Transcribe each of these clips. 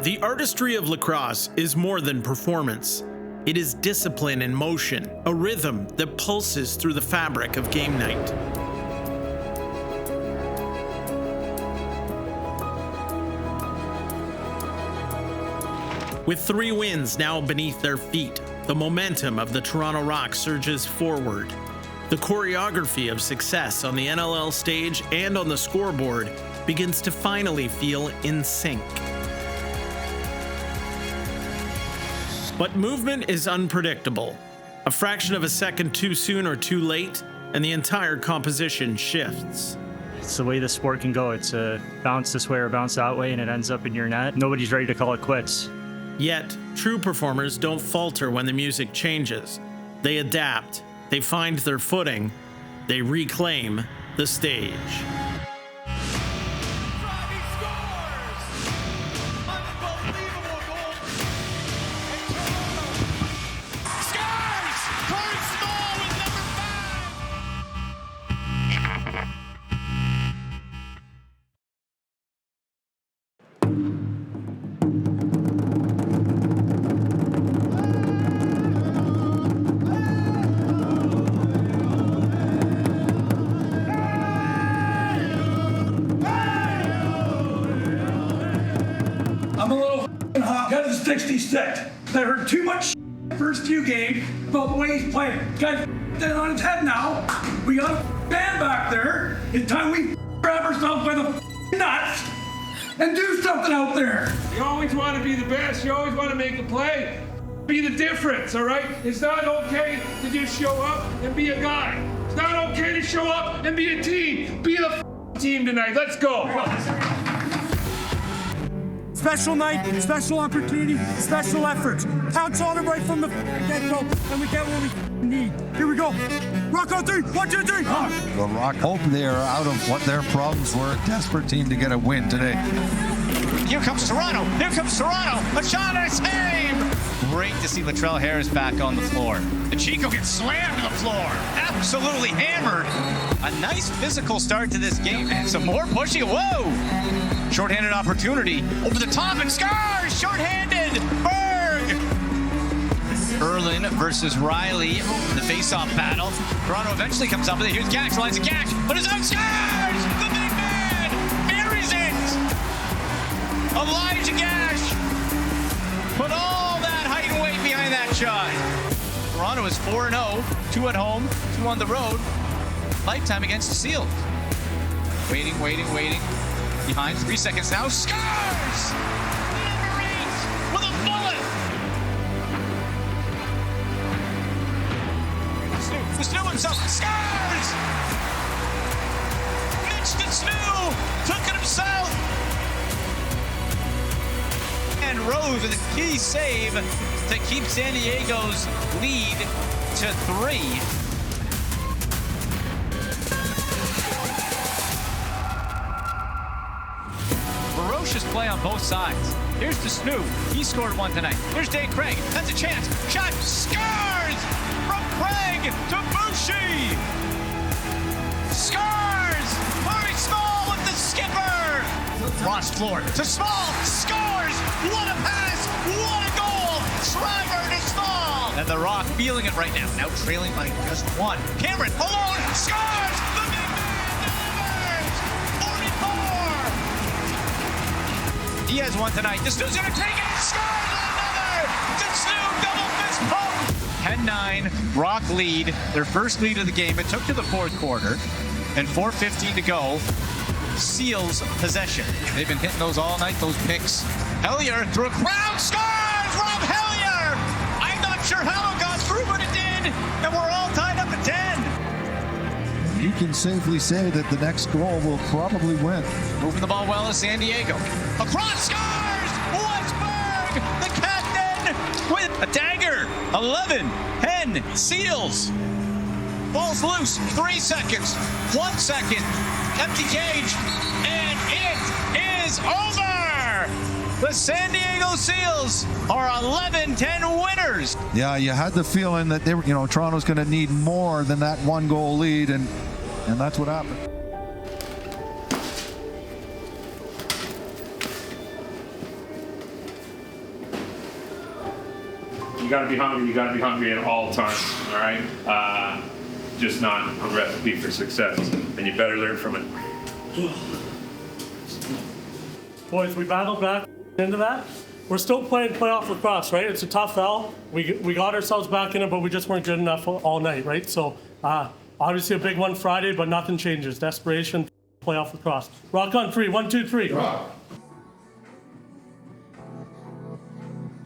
The artistry of lacrosse is more than performance. It is discipline and motion, a rhythm that pulses through the fabric of game night. With 3 wins now beneath their feet, the momentum of the Toronto Rock surges forward. The choreography of success on the NLL stage and on the scoreboard begins to finally feel in sync. But movement is unpredictable. A fraction of a second too soon or too late, and the entire composition shifts. It's the way the sport can go. It's a bounce this way or bounce that way, and it ends up in your net. Nobody's ready to call it quits. Yet, true performers don't falter when the music changes. They adapt, they find their footing, they reclaim the stage. I'm a little hot. Got the 66. I heard too much first few games about the way he's playing. Guy's dead on his head now. We got a band back there. It's time we grab ourselves by the nuts and do something out there. You always want to be the best. You always want to make a play. Be the difference, all right? It's not okay to just show up and be a guy. It's not okay to show up and be a team. Be the team tonight. Let's go. Special night, special opportunity, special efforts. Counts on it right from the get-go, and we get what we need. Here we go. Rock on 3, 1, 2, 3. The Rock hope they are out of what their problems were. A desperate team to get a win today. Here comes Toronto. Here comes Toronto. A shot and a save. Great to see Latrell Harris back on the floor. The Chico gets slammed to the floor. Absolutely hammered. A nice physical start to this game. And some more pushing. Whoa. Shorthanded opportunity. Over the top and scores. Shorthanded. Berg. Erlin versus Riley. The face-off battle. Toronto eventually comes up with it. Here's Gash. Lines of Gash. But his own scores. The big man. Marries it. Elijah Gash. Put all that height and weight behind that shot. Toronto is 4-0. 2 at home. 2 on the road. Lifetime against the Seals. Waiting. Behind 3 seconds now. Scores! Number 8 with a bullet. The Snow himself scores! Mitch the Snow took it himself. And Rose with a key save to keep San Diego's lead to 3. Ferocious play on both sides. Here's the Snoop. He scored 1 tonight. Here's Dave Craig. That's a chance. Shot. Scores! From Craig to Boucher. Scores! Murray Small with the skipper. Ross floor to Small. Scores! What a pass! What a goal! Shriver to Small. And the Rock feeling it right now. Now trailing by just 1. Cameron alone. Scores! The big man delivers! 44! He has 1 tonight. The Snoo's gonna take it. Scores another! The Snoo double fist pump! 10-9. Rock lead. Their first lead of the game. It took to the 4th quarter. And 4:15 to go. Seals possession. They've been hitting those all night, those picks. Hellier through a crowd. Scores! Rob Hellier! I'm not sure how it got through, but it did. And we're all tied up at 10. You can safely say that the next goal will probably win. Moving the ball well is San Diego. Across scores! Westberg, the captain, with a dagger. 11, 10, Seals. Ball's loose, 3 seconds, 1 second, empty cage, and it is over! The San Diego Seals are 11-10 winners. Yeah, you had the feeling that they were, Toronto's going to need more than that 1-goal lead, and that's what happened. You got to be hungry. You got to be hungry at all times. All right. Just not a recipe for success, and you better learn from it. Boys, we battled back into that. We're still playing playoff lacrosse, right? It's a tough L. We got ourselves back in it, but we just weren't good enough all night, right? So obviously a big one Friday, but nothing changes. Desperation, playoff lacrosse. Rock on 3, 1, 2, 3. Rock.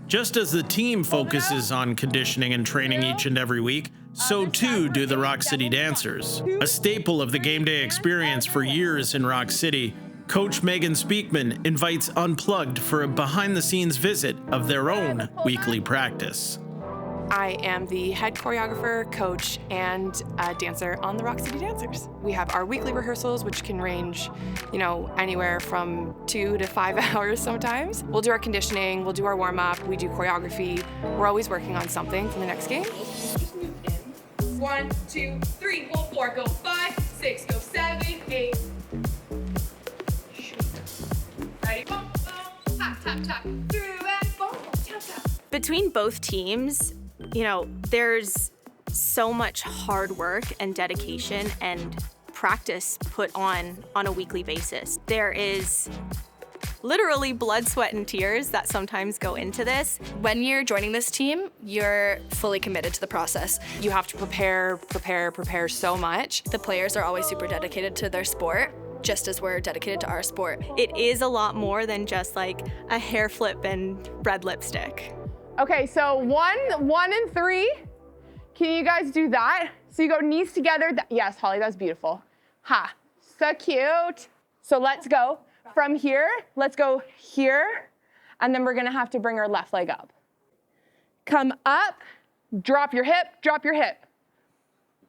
Just as the team focuses on conditioning and training each and every week, so too do the Rock City Dancers. A staple of the game day experience for years in Rock City, Coach Megan Speakman invites Unplugged for a behind-the-scenes visit of their own weekly practice. I am the head choreographer, coach, and dancer on the Rock City Dancers. We have our weekly rehearsals, which can range, anywhere from 2 to 5 hours sometimes. We'll do our conditioning, we'll do our warm-up, we do choreography. We're always working on something for the next game. 1, 2, 3, pull 4, go 5, 6, go 7, 8. Ready? Boom, boom, tap, tap, tap, through and boom, tap, tap. Between both teams, there's so much hard work and dedication and practice put on a weekly basis. There is literally blood, sweat, and tears that sometimes go into this. When you're joining this team, you're fully committed to the process. You have to prepare so much. The players are always super dedicated to their sport, just as we're dedicated to our sport. It is a lot more than just like a hair flip and red lipstick. Okay, so 1, 1, and 3. Can you guys do that? So you go knees together. Yes, Holly, that's beautiful. Ha, so cute. So let's go from here. Let's go here. And then we're gonna have to bring our left leg up. Come up, drop your hip, drop your hip.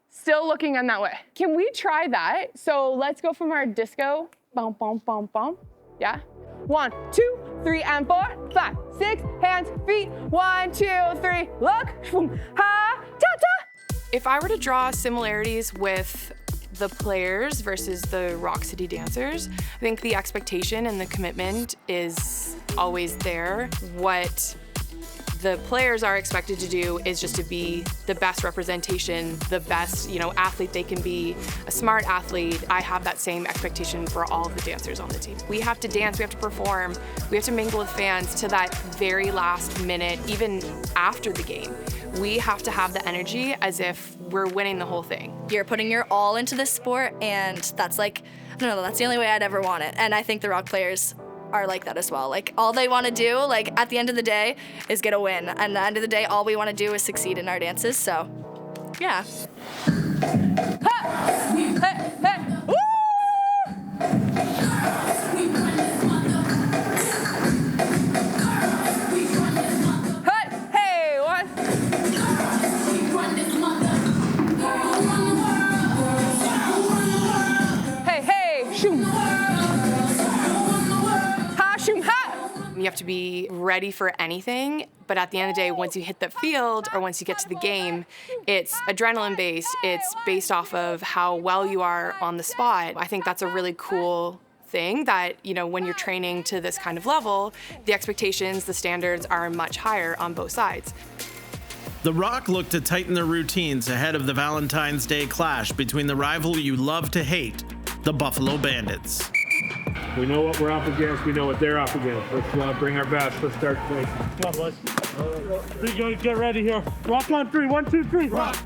Still looking in that way. Can we try that? So let's go from our disco. Bum, bum, bum, bum. Yeah? 1, 2, 3, and 4, 5, 6, hands, feet. 1, 2, 3, look. Ha, ta, ta. If I were to draw similarities with the players versus the Rock City Dancers, I think the expectation and the commitment is always there. What the players are expected to do is just to be the best representation, the best, athlete they can be, a smart athlete. I have that same expectation for all of the dancers on the team. We have to dance, we have to perform, we have to mingle with fans to that very last minute, even after the game. We have to have the energy as if we're winning the whole thing. You're putting your all into this sport, and that's like, I don't know, that's the only way I'd ever want it. And I think the Rock players are like that as well. Like, all they want to do, at the end of the day, is get a win. And at the end of the day, all we want to do is succeed in our dances. So, yeah. Ha! Hey, hey, woo! Hey, hey, one. Hey, hey, shoot. You have to be ready for anything, but at the end of the day, once you hit the field or once you get to the game, it's adrenaline-based. It's based off of how well you are on the spot. I think that's a really cool thing that, when you're training to this kind of level, the expectations, the standards are much higher on both sides. The Rock look to tighten their routines ahead of the Valentine's Day clash between the rival you love to hate, the Buffalo Bandits. We know what we're up against. We know what they're up against. Let's bring our best. Let's start playing. Come on, boys. Get ready here. Rock on 3, 1, 2, 3. Rock.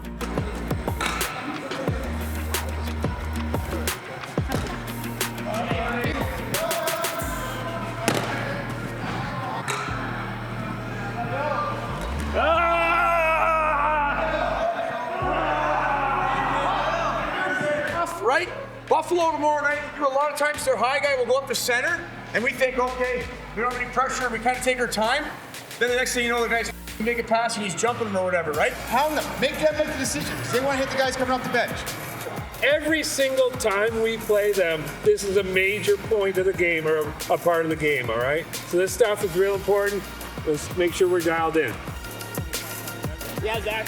Right? Buffalo tomorrow night, we do a lot of times their high guy will go up to center, and we think, okay, we don't have any pressure, we kind of take our time. Then the next thing you know, the guy's make a pass and he's jumping them or whatever, right? Pound them. Make them make the decision, because they want to hit the guys coming off the bench. Every single time we play them, this is a major point of the game or a part of the game, all right? So this stuff is real important. Let's make sure we're dialed in. Yeah, Zach.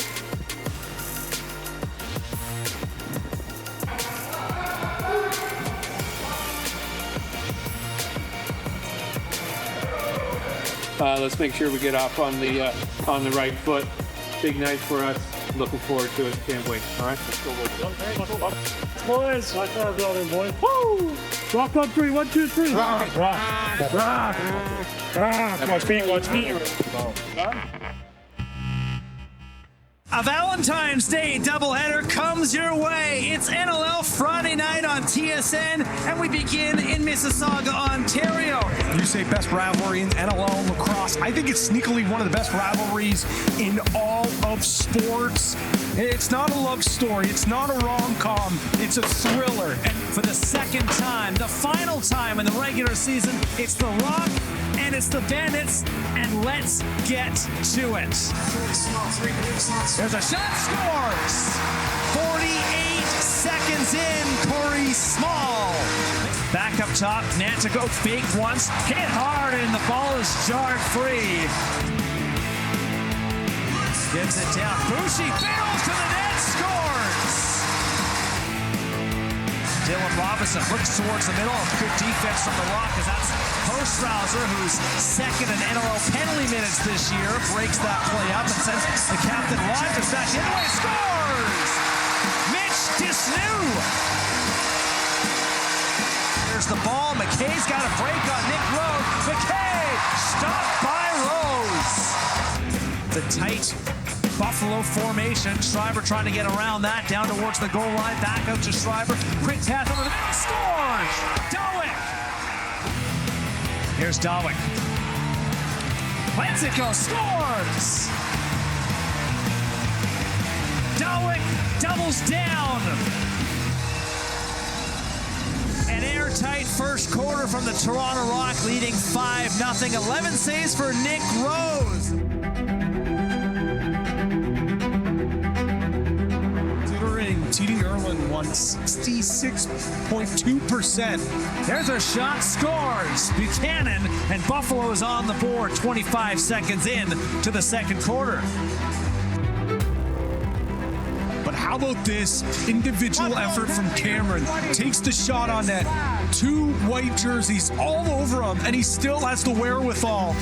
Let's make sure we get off on the right foot. Big night for us. Looking forward to it. Can't wait. All right, let's go. Boys, I can't go in, boys. Woo! Rock on 3, 1, 2, 3. Rock. Watch me. A Valentine's Day doubleheader comes your way. It's NLL Friday night on TSN, and we begin in Mississauga, Ontario. You say best rivalry in NLL lacrosse. I think it's sneakily one of the best rivalries in all of sports. It's not a love story. It's not a rom-com. It's a thriller. And for the second time, the final time in the regular season, it's the Rock and it's the Bandits, and let's get to it. There's a shot, scores! 48 seconds in, Corey Small. Back up top, Nantico fake once, hit hard, and the ball is jarred free. Gives it down, Boucher barrels to the net, scores! Dylan Robinson looks towards the middle. Good defense from the Rock, as that's Postrouser, who's second in NLL penalty minutes this year, breaks that play up and sends the captain Rogers back in. Anyway, scores! Mitch Disnew! There's the ball. McKay's got a break on Nick Rose. McKay stopped by Rose. The tight Buffalo formation. Schreiber trying to get around that, down towards the goal line, back out to Schreiber. Quick pass over the middle, scores! Dawick! Here's Dawick. Lensico scores! Dawick doubles down. An airtight first quarter from the Toronto Rock, leading 5-0. 11 saves for Nick Rose. TD Erlin won 66.2%. There's a shot, scores! Buchanan, and Buffalo is on the board 25 seconds in to the second quarter. But how about this individual effort from Cameron? Takes the shot on net. 2 white jerseys all over him, and he still has the wherewithal.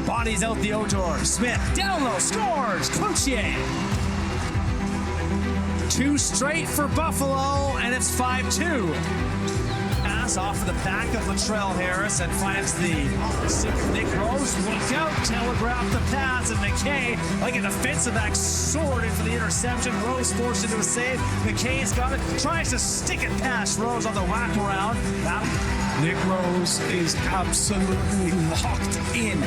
Bodies out the Odor. Smith down low, scores! Cloutier. 2 straight for Buffalo, and it's 5-2. Pass off of the back of Latrell Harris and finds the Nick Rose. Look out, telegraphed the pass, and McKay, like a defensive back, soared in for the interception. Rose forced into a save. McKay's got it, tries to stick it past Rose on the whack around. Nick Rose is absolutely locked in.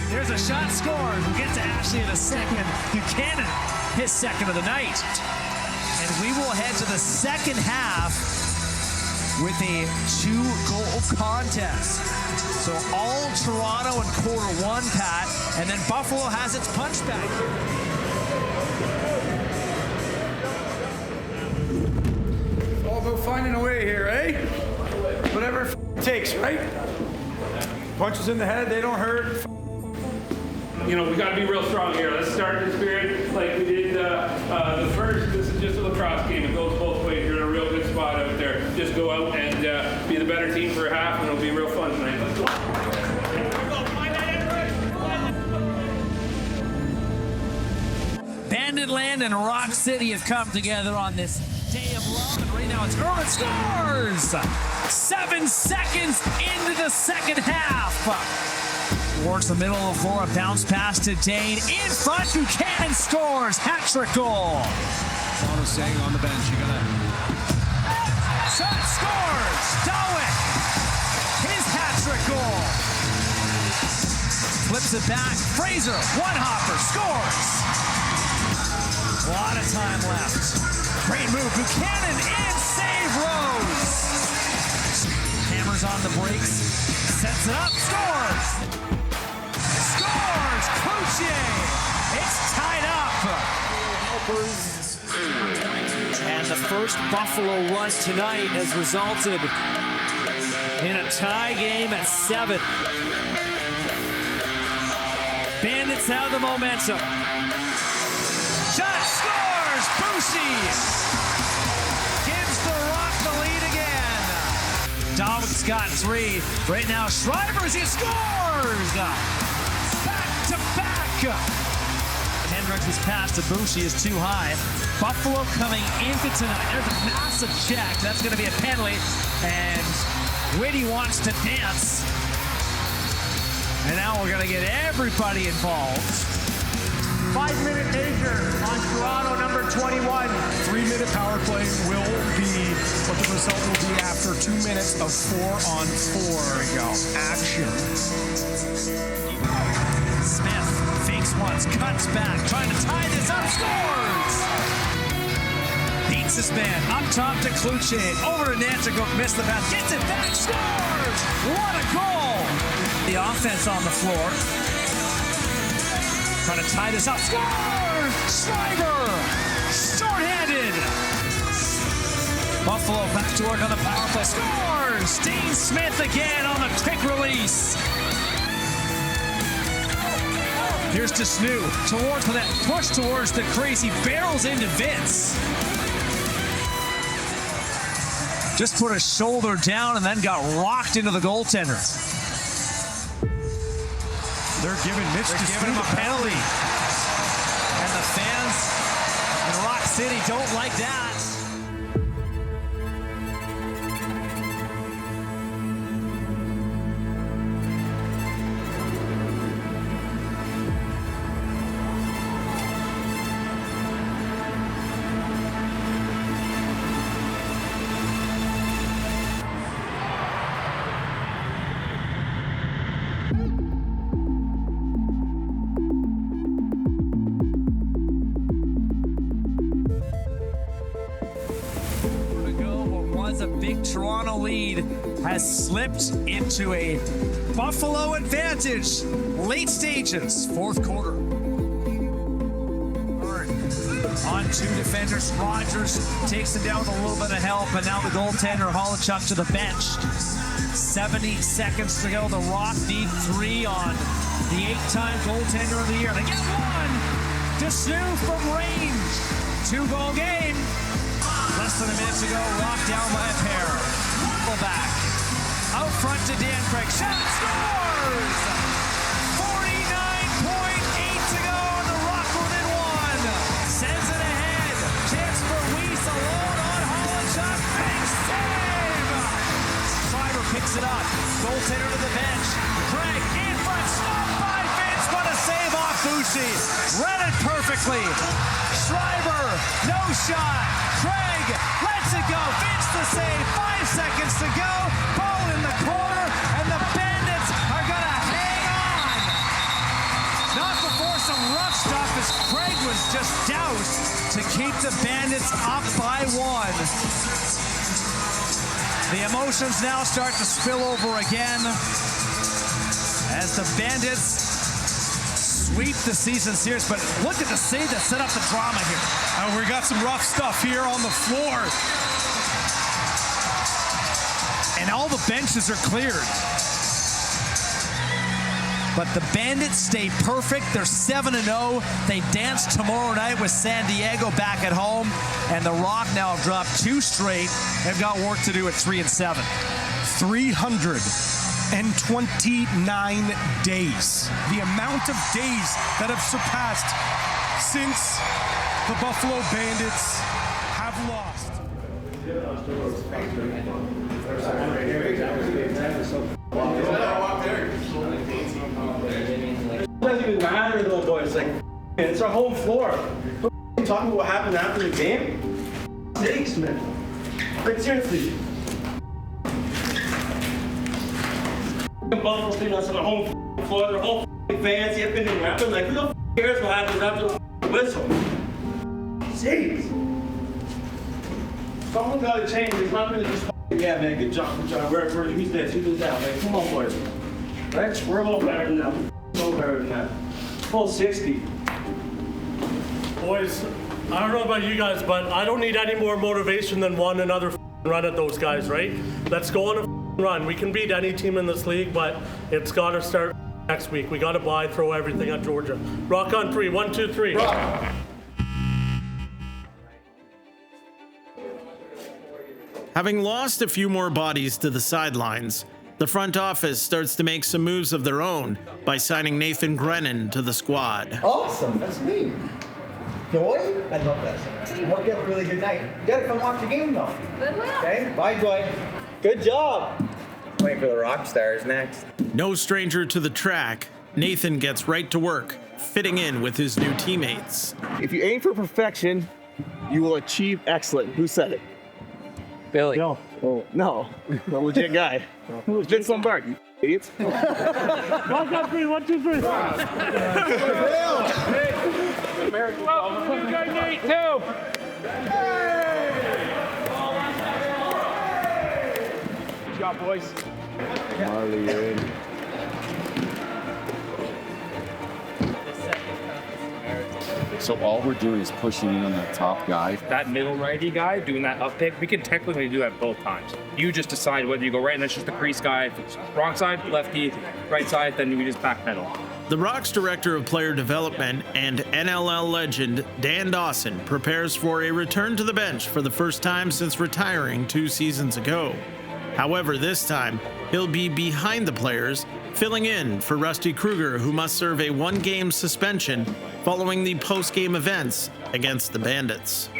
There's a shot, scored. We'll get to Ashley in a second. Buchanan, his second of the night. And we will head to the second half with a 2-goal contest. So all Toronto in quarter one, Pat, and then Buffalo has its punchback. All about finding a way here, eh? Whatever it takes, right? Punches in the head, they don't hurt. You know, we got to be real strong here. Let's start the spirit like we did the first. This is just a lacrosse game. It goes both ways. You're in a real good spot out there. Just go out and be the better team for a half, and it'll be real fun tonight. Let's go. Banditland and Rock City have come together on this day of love, and right now it's Erwin scores! 7 seconds into the second half. Towards the middle of the floor, a bounce pass to Dane. In front, Buchanan scores. Hat-trick goal. Toronto saying on the bench, you gotta... Shot, scores! Dawick! His hat-trick goal. Flips it back. Fraser, one-hopper, scores! A lot of time left. Great move. Buchanan in, save Rose. Hammers on the brakes. Sets it up, scores! Scores! Cloutier! It's tied up! And the first Buffalo run tonight has resulted in a tie game at 7. Bandits have the momentum. Shot, scores! Boucher gives the Rock the lead again. got 3. Right now, Shriver's, he scores! Back to back! Hendricks' pass to Bushi is too high. Buffalo coming into tonight. There's a massive check. That's going to be a penalty. And Whitty wants to dance. And now we're going to get everybody involved. 5-minute major on Toronto, number 21. 3-minute power play will be what the result will be after 2 minutes of 4-on-4. There we go. Action. Smith fakes once, cuts back, trying to tie this up, scores! Beats his man, up top to Kluche, over to Nanticoke, missed the pass, gets it back, scores! What a goal! The offense on the floor. Trying to tie this up, score! Schreiber! Short-handed! Buffalo back to work on the power play, scores! Dean Smith again on the quick release. Here's to Snoo, towards for that push towards the crease. He barrels into Vince. Just put his shoulder down and then got rocked into the goaltender. They're giving him a penalty. And the fans in Rock City don't like that. A big Toronto lead has slipped into a Buffalo advantage. Late stages, fourth quarter. On 2 defenders, Rogers takes him down with a little bit of help, and now the goaltender Holochuk to the bench. 70 seconds to go. The Rock need 3 on the 8-time goaltender of the year. They get 1 to Snoo from range. 2-goal game. Less than a minute to go, Rock down by a pair. Pull back. Out front to Dan Craig. Shot, scores! 49.8 to go, and the Rock within 1. Sends it ahead. Chance for Weiss alone on Holochuk. Big save! Schreiber picks it up. Goaltender to the bench. Craig in front. Stopped by Vince, but a save off Bushi. Read it perfectly. Schreiber, no shot. Craig lets it go. Vince the save. 5 seconds to go. Ball in the corner, and the Bandits are going to hang on. Not before some rough stuff as Craig was just doused to keep the Bandits up by 1. The emotions now start to spill over again as the Bandits sweep the season series, but look at the save that set up the drama here. We got some rough stuff here on the floor. And all the benches are cleared. But the Bandits stay perfect. They're 7-0. They dance tomorrow night with San Diego back at home. And the Rock now have dropped 2 straight. They've got work to do at 3-7. 329 days. The amount of days that have surpassed since the Buffalo Bandits have lost. It doesn't even matter, little boys. Like, it's our home floor. We're talking about what happened after the game. Sakes, man. Like, seriously. Buffalo team that's on the home floor. Their whole fans yipping and rapping. Like, who the cares what happens after the whistle? Jeez. Someone gotta change. It's not gonna just yeah, man, good job. Who's this? Who's that? Like, come on, boys. Right? We're a little better than that. A little better than that. Full 60. Boys, I don't know about you guys, but I don't need any more motivation than one another run at those guys, right? Let's go on a run. We can beat any team in this league, but it's got to start next week. We got to buy, throw everything at Georgia. Rock on 3. 1, 2, 3. Rock. Having lost a few more bodies to the sidelines, the front office starts to make some moves of their own by signing Nathan Grennan to the squad. Awesome, that's me. Joy? I love that. I hope you have a really good night. You gotta come watch the game though. Good luck. Okay? Bye, Joy. Good job. Waiting for the rock stars next. No stranger to the track, Nathan gets right to work, fitting in with his new teammates. If you aim for perfection, you will achieve excellence. Who said it? Billy. No. Oh, no. A legit guy. Vince Lombard, you idiots. 1, 2, 3, 1, 2, 3. Welcome, guy Nate, too. Good job, boys. Marley, you're in. So all we're doing is pushing in on that top guy. That middle righty guy doing that up pick, we can technically do that both times. You just decide whether you go right, and that's just the crease guy. If it's wrong side, lefty, right side, then we just back pedal. The Rock's Director of Player Development and NLL legend Dan Dawson prepares for a return to the bench for the first time since retiring 2 seasons ago. However, this time, he'll be behind the players, filling in for Rusty Kruger, who must serve a 1-game suspension following the post-game events against the Bandits.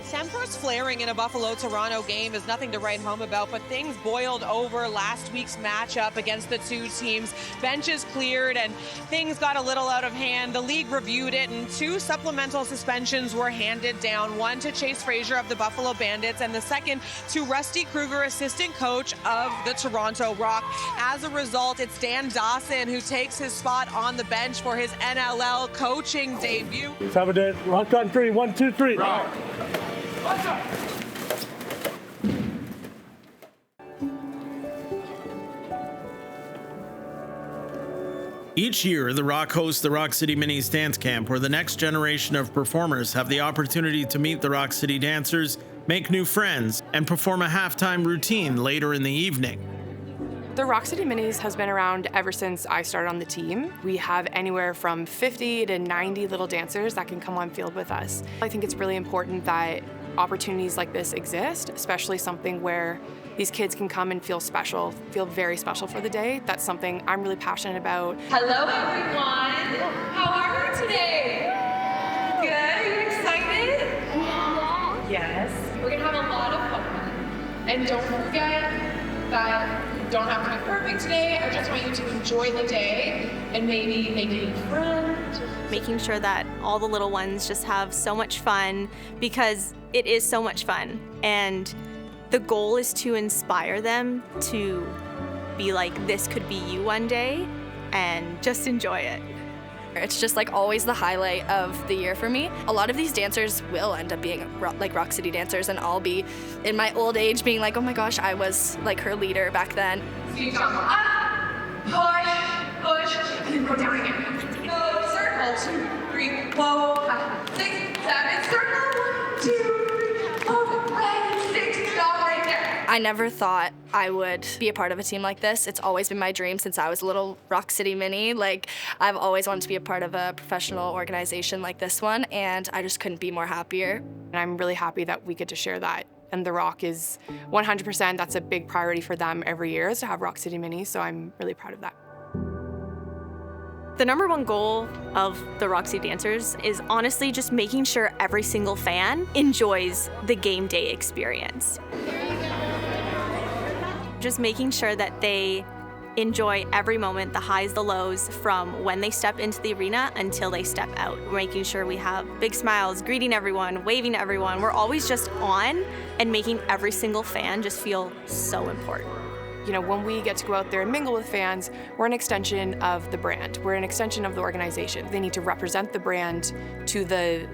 Tempers flaring in a Buffalo-Toronto game is nothing to write home about, but things boiled over last week's matchup against the two teams. Benches cleared and things got a little out of hand. The league reviewed it and 2 supplemental suspensions were handed down. One to Chase Frazier of the Buffalo Bandits and the second to Rusty Kruger, assistant coach of the Toronto Rock. As a result, it's Dan Dawson who takes his spot on the bench for his NLL coaching debut. Let's have a day. Rock on 3, 1, 2, 3. Rock. Each year, the Rock hosts the Rock City Minis Dance Camp, where the next generation of performers have the opportunity to meet the Rock City dancers, make new friends, and perform a halftime routine later in the evening. The Rock City Minis has been around ever since I started on the team. We have anywhere from 50 to 90 little dancers that can come on field with us. I think it's really important that opportunities like this exist, especially something where these kids can come and feel special, feel very special for the day. That's something I'm really passionate about. Hello, everyone. How are you today? Good. Are you excited? Yes. We're gonna have a lot of fun. And don't forget that you don't have to be perfect today. I just want you to enjoy the day and maybe make a friend. Making sure that all the little ones just have so much fun, because it is so much fun. And the goal is to inspire them to be like, this could be you one day, and just enjoy it. It's just like always the highlight of the year for me. A lot of these dancers will end up being like Rock City dancers, and I'll be in my old age being like, oh my gosh, I was like her leader back then. So you jump up, push, and then go down again. Go circle, 2, 3, whoa, 5, 6, 7, circle, 1, 2, 3, 4, 5, 6, stop right there. I never thought I would be a part of a team like this. It's always been my dream since I was a little Rock City Mini. Like, I've always wanted to be a part of a professional organization like this one, and I just couldn't be more happier. And I'm really happy that we get to share that. And the Rock is 100%, that's a big priority for them every year, is to have Rock City Minis, so I'm really proud of that. The number one goal of the Rock City Dancers is honestly just making sure every single fan enjoys the game day experience. Just making sure that they enjoy every moment, the highs, the lows, from when they step into the arena until they step out. We're making sure we have big smiles, greeting everyone, waving to everyone. We're always just on and making every single fan just feel so important. You know, when we get to go out there and mingle with fans, we're an extension of the brand. We're an extension of the organization. They need to represent the brand to the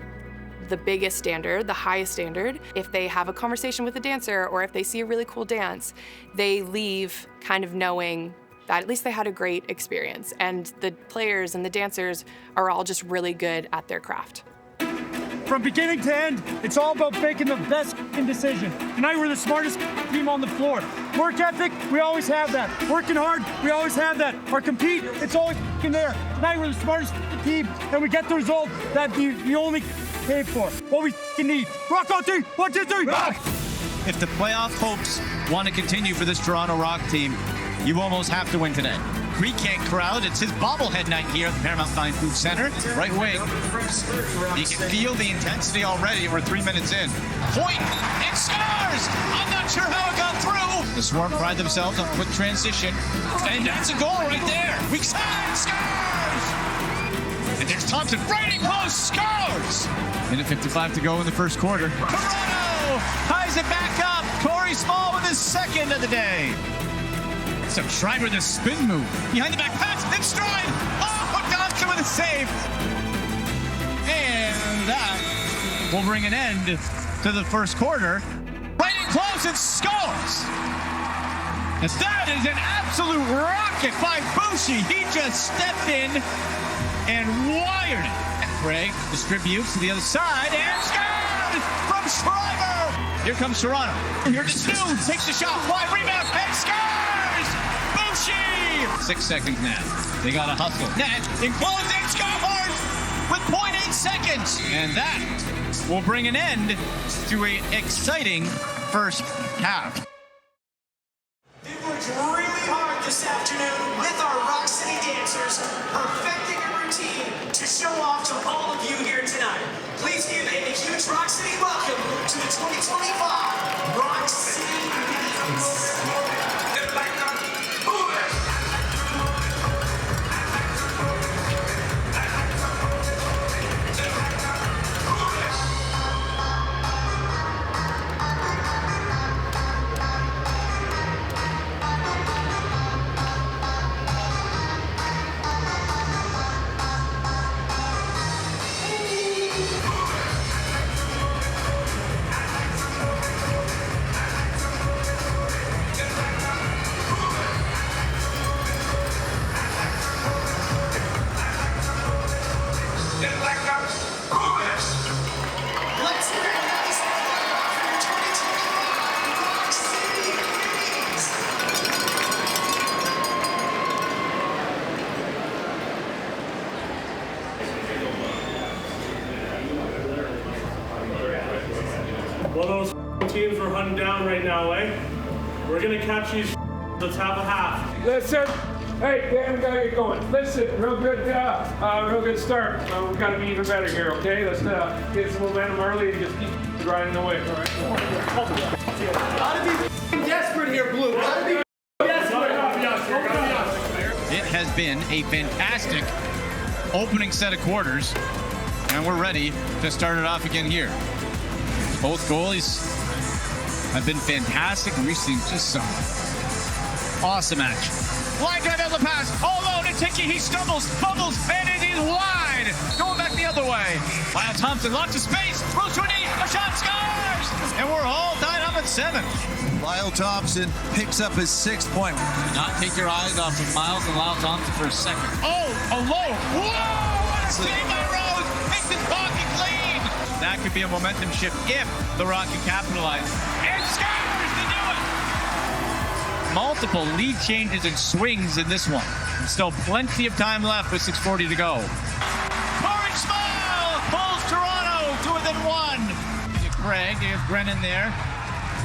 biggest standard, the highest standard. If they have a conversation with a dancer, or if they see a really cool dance, they leave kind of knowing that at least they had a great experience. And the players and the dancers are all just really good at their craft. From beginning to end, it's all about making the best decision. Tonight we're the smartest team on the floor. Work ethic, we always have that. Working hard, we always have that. Our compete, it's always in there. Tonight we're the smartest team, and we get the result that you only paid for. What we need. Rock on 3, 1, 2, 3. Rock! if the playoff hopes want to continue for this Toronto Rock team, you almost have to win today. Pre-Can't crowd, it's his bobblehead night here at the Paramount Fine Food Center. Right wing. You can feel the intensity already. We're 3 minutes in. Point, it scores! I'm not sure how it got through. The Swarm pride themselves on quick transition. And that's a goal right there. Weak side, scores! And there's Thompson, right in close, scores! Minute 55 to go in the first quarter. Toronto ties it back up. Corey Small with his second of the day. So Schreiber, the spin move. Behind the back pass, in stride. Oh, Thompson with a save. And that will bring an end to the first quarter. Right in close and scores. And that is an absolute rocket by Boucher. He just stepped in and wired it. And Craig distributes to the other side and scores from Schreiber. Here comes Toronto. Here's Stu, takes the shot, wide rebound, and scores! 6 seconds now. They got to hustle. Net in closing, scores with 0.8 seconds. And that will bring an end to an exciting first half. They worked really hard this afternoon with our Rock City dancers, perfecting a routine to show off to all of you here tonight. Please give a huge Rock City welcome to the 2025 Rock City Unplugged. One of those teams we're hunting down right now, eh? We're gonna catch these. Let's have a half. Listen, hey, Dan, we gotta get going. Listen, real good start. We've got to be even better here, okay? Let's get some momentum early and just keep grinding away, all right? Gotta be desperate here, Blue. Gotta be desperate. It has been a fantastic opening set of quarters, and we're ready to start it off again here. Both goalies have been fantastic, and we've seen just some awesome action. Line drive out the pass, all alone, and Hickey, he stumbles, fumbles, and it is wide. Going back the other way. Lyle Thompson, lots of space, throws to a knee, a shot, scores! And we're all tied up at 7. Lyle Thompson picks up his 6th point. Not take your eyes off of Miles and Lyle Thompson for a second. Oh, alone. Whoa! What a save by Rose! Makes his pocket clean! That could be a momentum shift if the Rock can capitalize. And scores to do it! Multiple lead changes and swings in this one. Still plenty of time left with 6:40 to go. Orange Smile pulls Toronto to within 1. Craig, there's Brennan there.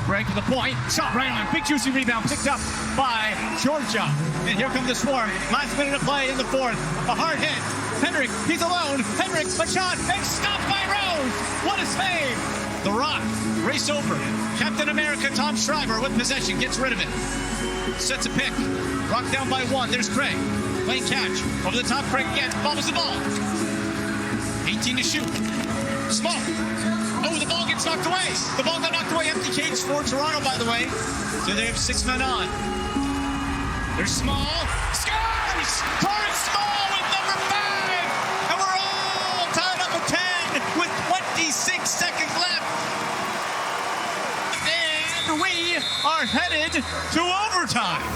Craig to the point, shot right on. Big juicy rebound picked up by Georgia. And here comes the Swarm. Last minute of play in the 4th. A hard hit. Henrik, he's alone. Henrik, a shot, and stopped by Rose. What a save! The Rock race over. Captain America Tom Schreiber with possession, gets rid of it. Sets a pick. Rock down by 1. There's Craig. Playing catch. Over the top, Craig again. Bobbles the ball. 18 to shoot. Small. Oh, the ball gets knocked away. The ball got knocked away. Empty cage for Toronto, by the way. So they have 6 men on. There's Small. Scores! Corey Small with number 5. And we're all tied up at 10 with 26 seconds left. And we are headed to overtime.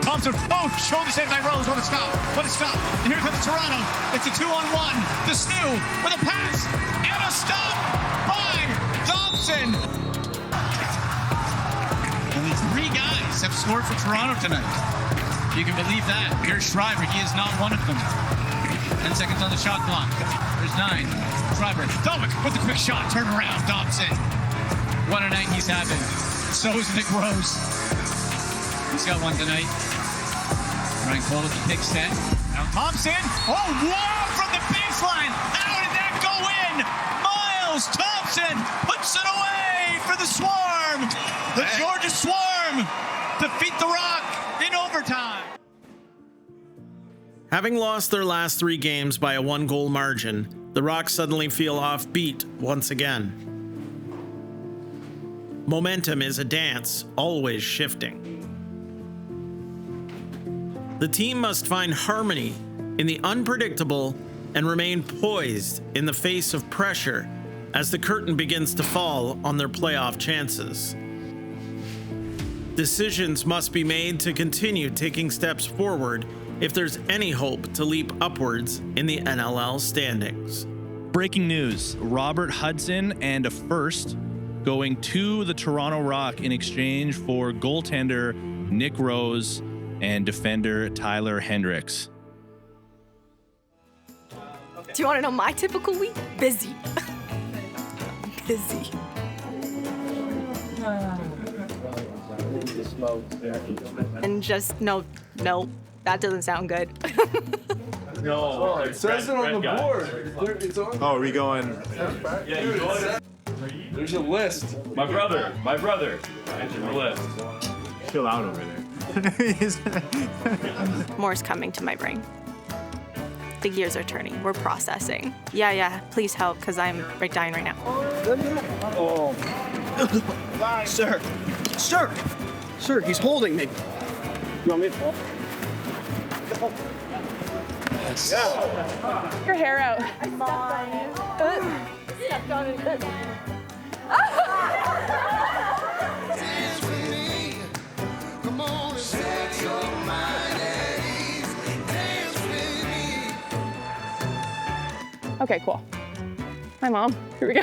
Thompson, shoulder save by Rose. What a stop. What a stop. And here comes Toronto. It's a 2-on-1. The Snoo with a pass and a stop by Thompson. And these 3 guys have scored for Toronto tonight. You can believe that. Here's Shriver. He is not one of them. 10 seconds on the shot clock. There's 9. Shriver. Dominic with the quick shot. Turn around. Dobson. What a night he's having. So is Nick Rose. He's got one tonight. Ryan Cole with the pick set. Now Thompson. Oh, wow, from the baseline. How did that go in? Miles Thompson puts it away for the Swarm. The Georgia Swarm defeat the Rock in overtime. Having lost their last 3 games by a 1-goal margin, the Rock suddenly feel offbeat once again. Momentum is a dance, always shifting. The team must find harmony in the unpredictable and remain poised in the face of pressure as the curtain begins to fall on their playoff chances. Decisions must be made to continue taking steps forward if there's any hope to leap upwards in the NLL standings. Breaking news, Robert Hudson and a first going to the Toronto Rock in exchange for goaltender Nick Rose and defender Tyler Hendricks. Do you want to know my typical week? Busy. Busy. And just, no, that doesn't sound good. No, it says it on the board. It's on. Oh, are we going? Yeah, you going? There's a list. My brother. Enter the list. Chill out over there. More's coming to my brain. The gears are turning. We're processing. Yeah. Please help, because I'm dying right now. Oh. Sir, he's holding me. You want me to fall? Yes. Yeah. Your hair out. I stepped on it. Okay, cool. Hi, Mom. Here we go.